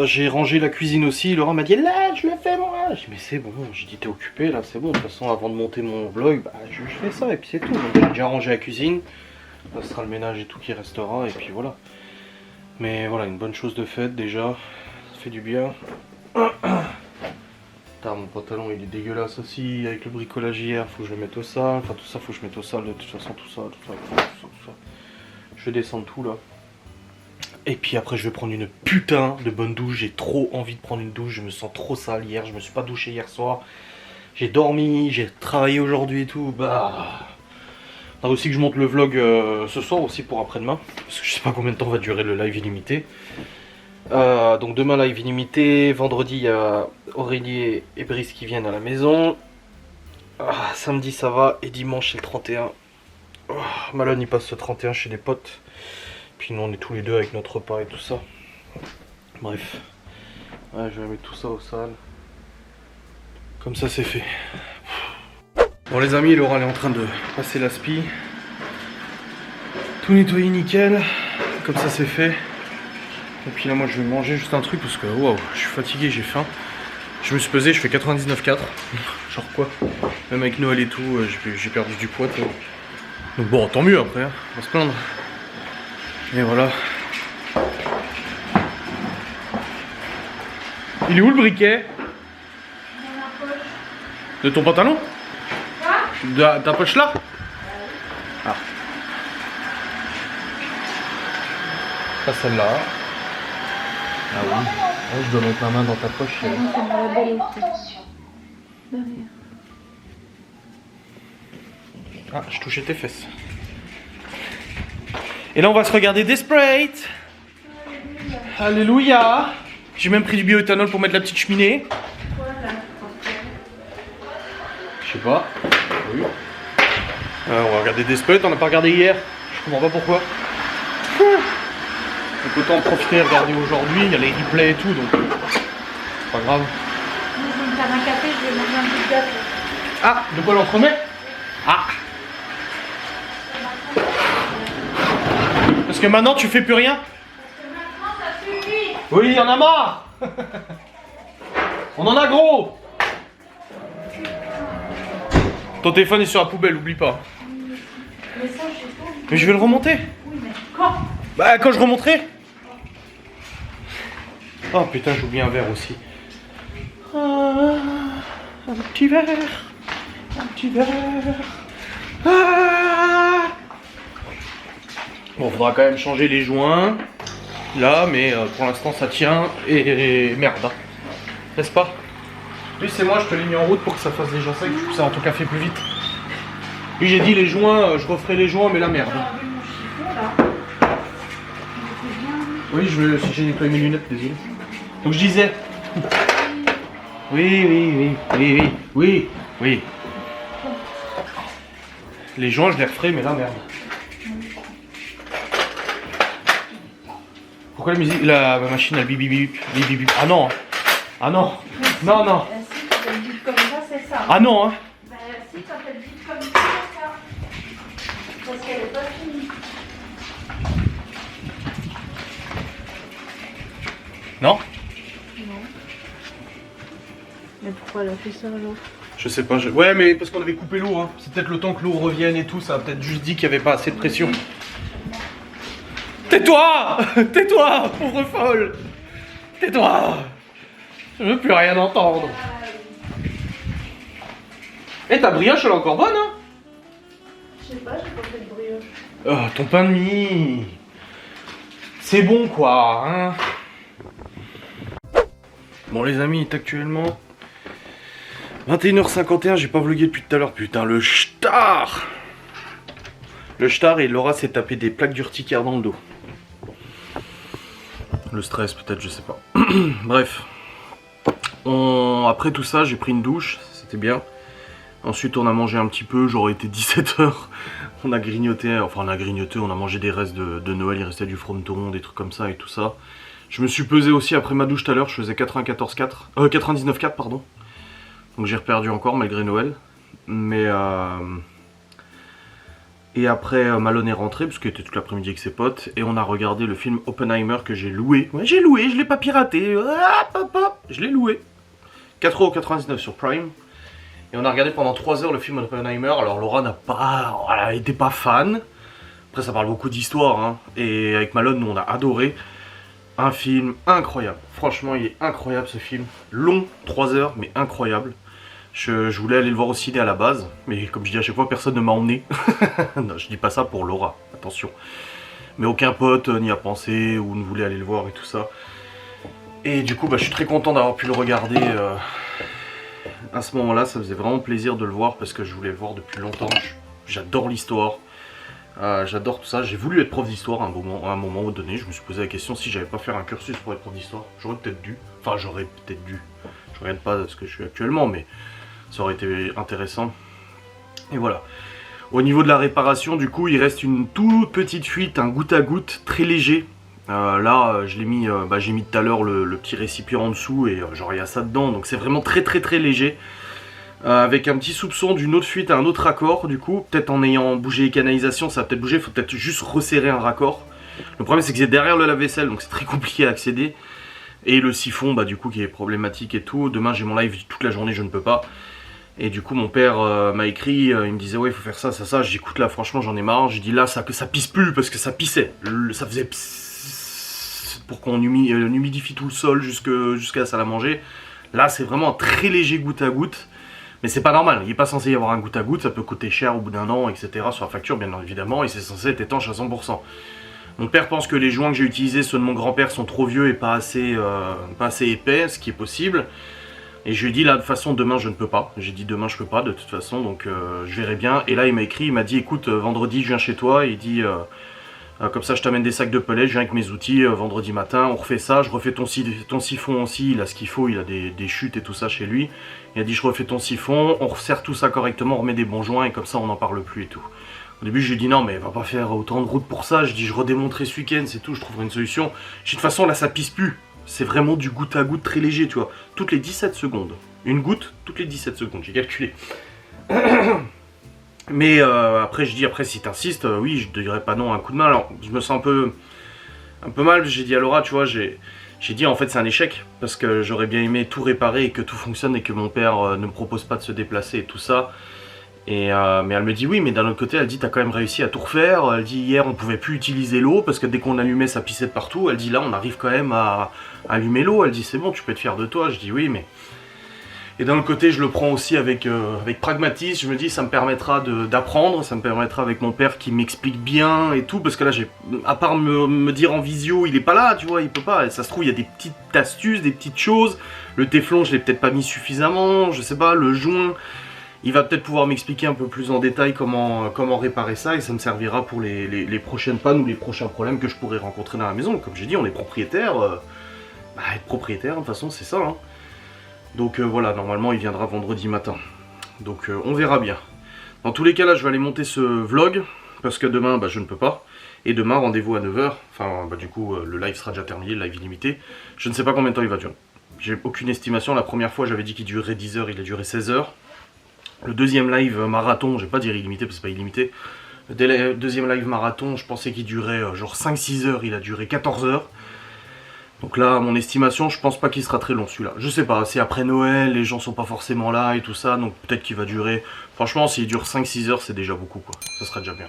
J'ai rangé la cuisine aussi. Laurent m'a dit là, je le fais moi. J'ai dit mais c'est bon. J'ai dit t'es occupé là, c'est bon. De toute façon, avant de monter mon vlog, bah, je fais ça et puis c'est tout. Donc j'ai déjà rangé la cuisine. Là, ce sera le ménage et tout qui restera et puis voilà. Mais voilà, une bonne chose de faite déjà. Ça fait du bien. Putain, mon pantalon il est dégueulasse aussi avec le bricolage hier. Faut que je le mette au sale. Enfin tout ça, faut que je mette au sale. De toute façon, tout ça. Je vais descendre tout là. Et puis après je vais prendre une putain de bonne douche. J'ai trop envie de prendre une douche. Je me sens trop sale hier. Je me suis pas douché hier soir. J'ai dormi, j'ai travaillé aujourd'hui et tout. Bah. On a aussi que je monte le vlog ce soir aussi pour après-demain. Parce que je sais pas combien de temps va durer le live illimité. Donc demain live illimité. Vendredi il y a Aurélie et Brice qui viennent à la maison. Samedi ça va. Et dimanche c'est le 31. Malone il passe le 31 chez des potes. Puis nous on est tous les deux avec notre repas et tout ça. Bref. Ouais, je vais mettre tout ça au sale. Comme ça c'est fait. Bon les amis, Laura elle est en train de passer l'aspi. Tout nettoyer nickel. Comme ça c'est fait. Et puis là moi je vais manger juste un truc parce que waouh, je suis fatigué, j'ai faim. Je me suis pesé, je fais 99,4. Genre quoi? Même avec Noël et tout, j'ai perdu du poids. Toi. Donc bon, tant mieux après, hein. On va se plaindre. Et voilà. Il est où le briquet? Dans la poche. De ton pantalon? Quoi? De ta poche là? Ah. Pas celle-là. Ah oui. Oh, je dois mettre ma main dans ta poche. Ah, je touchais tes fesses. Et là, on va se regarder Desperate. Alléluia. J'ai même pris du bioéthanol pour mettre la petite cheminée. Voilà. Je sais pas. Oui. On va regarder Desperate, on n'a pas regardé hier. Je comprends pas pourquoi. Donc autant en profiter et regarder aujourd'hui. Il y a les replays et tout, donc c'est pas grave. Je vais me faire un café, je vais manger un petit gâteau. Ah, de quoi l'entremet? Ah. Parce que maintenant tu fais plus rien? Parce que maintenant ça suffit. Oui, il y en a marre. On en a gros. Ton téléphone est sur la poubelle, oublie pas. Mais ça, je sais pas. Mais je vais le remonter. Oui, mais quand? Bah quand je remonterai. Oh putain, j'ai oublié un verre aussi. Ah, un petit verre. Un petit verre. Ah. Bon, faudra quand même changer les joints. Là, mais pour l'instant ça tient. Et merde. Hein. N'est-ce pas? Oui, c'est moi, je te l'ai mis en route pour que ça fasse déjà ça. Et que ça en tout cas fait plus vite. Oui, j'ai dit les joints, je referai les joints, mais la merde. J'ai enlevé mon chiffon là. Oui, si j'ai nettoyé mes lunettes, désolé. Donc je disais. Oui. Les joints, je les referai, mais là, merde. Pourquoi la musique, la machine, elle bip bip bip bip bip bip. Ah non. Ah non. Non, non. Si, quand elle dit comme ça, c'est ça. Ah non, hein. Bah si, quand elle dit comme ça, c'est ça. Parce qu'elle est pas finie. Non? Mais pourquoi elle a fait ça alors? Je sais pas. Ouais, mais parce qu'on avait coupé l'eau, hein. C'est peut-être le temps que l'eau revienne et tout. Ça a peut-être juste dit qu'il n'y avait pas assez de pression. Tais-toi! Tais-toi, pauvre folle! Tais-toi! Je veux plus rien entendre. Eh, ta brioche, elle est encore bonne, hein? Je sais pas, j'ai pas fait de brioche. Oh, ton pain de mie. C'est bon, quoi, hein? Bon, les amis, il est actuellement 21h51. J'ai pas vlogué depuis tout à l'heure. Putain, le star! Le star, et Laura s'est tapé des plaques d'urticaire dans le dos. Le stress, peut-être, je sais pas. Bref. Après tout ça, j'ai pris une douche. C'était bien. Ensuite, on a mangé un petit peu. J'aurais été 17h. On a grignoté. Enfin, on a mangé des restes de Noël. Il restait du frometon, des trucs comme ça et tout ça. Je me suis pesé aussi après ma douche tout à l'heure. Je faisais 99,4, pardon. Donc j'ai reperdu encore malgré Noël. Mais et après Malone est rentré parce qu'il était toute l'après-midi avec ses potes. Et on a regardé le film Oppenheimer que j'ai loué. Ouais, j'ai loué, je l'ai pas piraté. Je l'ai loué. 4,99€ sur Prime. Et on a regardé pendant 3 heures le film Oppenheimer. Alors Laura elle était pas fan. Après ça parle beaucoup d'histoire, hein. Et avec Malone, nous on a adoré. Un film incroyable. Franchement, il est incroyable ce film. Long, 3 heures, mais incroyable. Je voulais aller le voir au ciné à la base. Mais comme je dis à chaque fois, personne ne m'a emmené. Non, je dis pas ça pour Laura, attention. Mais aucun pote n'y a pensé ou ne voulait aller le voir et tout ça. Et du coup, je suis très content d'avoir pu le regarder à ce moment-là. Ça faisait vraiment plaisir de le voir parce que je voulais le voir depuis longtemps. J'adore l'histoire. J'adore tout ça. J'ai voulu être prof d'histoire à un moment donné. Je me suis posé la question si j'avais pas faire un cursus pour être prof d'histoire. J'aurais peut-être dû. Enfin, j'aurais peut-être dû. Je regarde pas ce que je suis actuellement, mais ça aurait été intéressant. Et voilà. Au niveau de la réparation, du coup, il reste une toute petite fuite, un goutte à goutte, très léger. Là, je l'ai mis, j'ai mis tout à l'heure le petit récipient en dessous et genre il y a ça dedans. Donc c'est vraiment très léger. avec un petit soupçon d'une autre fuite à un autre raccord du coup, peut-être en ayant bougé les canalisations ça va peut-être bouger, il faut peut-être juste resserrer un raccord. Le problème c'est que c'est derrière le lave-vaisselle donc c'est très compliqué à accéder. Et le siphon bah du coup qui est problématique et tout, demain j'ai mon live toute la journée je ne peux pas. Et du coup mon père m'a écrit, il me disait ouais il faut faire ça, ça, ça, j'ai dit écoute là franchement j'en ai marre, j'ai dit là ça, que ça pisse plus parce que ça pissait, ça faisait pss, pour qu'on humidifie tout le sol jusqu'à la salle à manger. Là c'est vraiment un très léger goutte à goutte. Mais c'est pas normal, il n'est pas censé y avoir un goutte à goutte, ça peut coûter cher au bout d'un an, etc. sur la facture bien évidemment, et c'est censé être étanche à 100%. Mon père pense que les joints que j'ai utilisés, ceux de mon grand-père, sont trop vieux et pas assez épais, ce qui est possible. Et je lui ai dit là de toute façon demain je ne peux pas, j'ai dit demain je peux pas de toute façon, donc je verrai bien. Et là il m'a écrit, il m'a dit écoute vendredi je viens chez toi, et il dit comme ça je t'amène des sacs de pellets, je viens avec mes outils vendredi matin, on refait ça, je refais ton siphon aussi, il a ce qu'il faut, il a des chutes et tout ça chez lui. Il a dit je refais ton siphon, on resserre tout ça correctement, on remet des bons joints et comme ça on n'en parle plus et tout. Au début je lui ai dit non mais va pas faire autant de route pour ça, je dis je redémonterai ce week-end c'est tout, je trouverai une solution. Je dis de toute façon là ça pisse plus, c'est vraiment du goutte à goutte très léger tu vois, toutes les 17 secondes. Une goutte toutes les 17 secondes, j'ai calculé. Mais après je dis après si t'insistes, oui je te dirais pas non à un coup de main. Alors je me sens un peu mal, j'ai dit à Laura tu vois, j'ai dit en fait c'est un échec parce que j'aurais bien aimé tout réparer et que tout fonctionne et que mon père ne me propose pas de se déplacer et tout ça. Et mais elle me dit oui mais d'un autre côté elle dit t'as quand même réussi à tout refaire. Elle dit hier on pouvait plus utiliser l'eau parce que dès qu'on allumait ça pissait de partout. Elle dit là on arrive quand même à allumer l'eau. Elle dit c'est bon tu peux être fier de toi. Je dis oui mais... Et d'un autre côté je le prends aussi avec pragmatisme. Je me dis ça me permettra d'apprendre, ça me permettra avec mon père qui m'explique bien et tout. Parce que là à part me dire en visio il est pas là tu vois, il peut pas. Et ça se trouve il y a des petites astuces, des petites choses. Le téflon je l'ai peut-être pas mis suffisamment, je sais pas, le joint... Il va peut-être pouvoir m'expliquer un peu plus en détail comment réparer ça et ça me servira pour les prochaines pannes ou les prochains problèmes que je pourrais rencontrer dans la maison. Comme j'ai dit, on est propriétaire. Être propriétaire, de toute façon, c'est ça. Hein. Donc voilà, normalement, il viendra vendredi matin. Donc on verra bien. Dans tous les cas, là, je vais aller monter ce vlog parce que demain, bah, je ne peux pas. Et demain, rendez-vous à 9h. Enfin, bah, du coup, le live sera déjà terminé, le live illimité. Je ne sais pas combien de temps il va durer. J'ai aucune estimation. La première fois, j'avais dit qu'il durerait 10 h, il a duré 16 h. Le deuxième live marathon, je vais pas dire illimité parce que c'est pas illimité. Le deuxième live marathon, je pensais qu'il durait genre 5-6 heures, il a duré 14 heures. Donc là, mon estimation, je pense pas qu'il sera très long celui-là. Je sais pas, c'est après Noël, les gens sont pas forcément là et tout ça, donc peut-être qu'il va durer... Franchement, s'il dure 5-6 heures, c'est déjà beaucoup quoi. Ça sera déjà bien.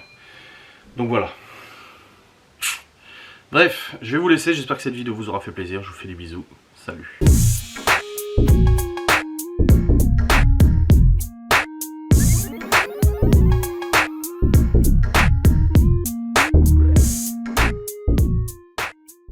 Donc voilà. Bref, je vais vous laisser, j'espère que cette vidéo vous aura fait plaisir. Je vous fais des bisous. Salut.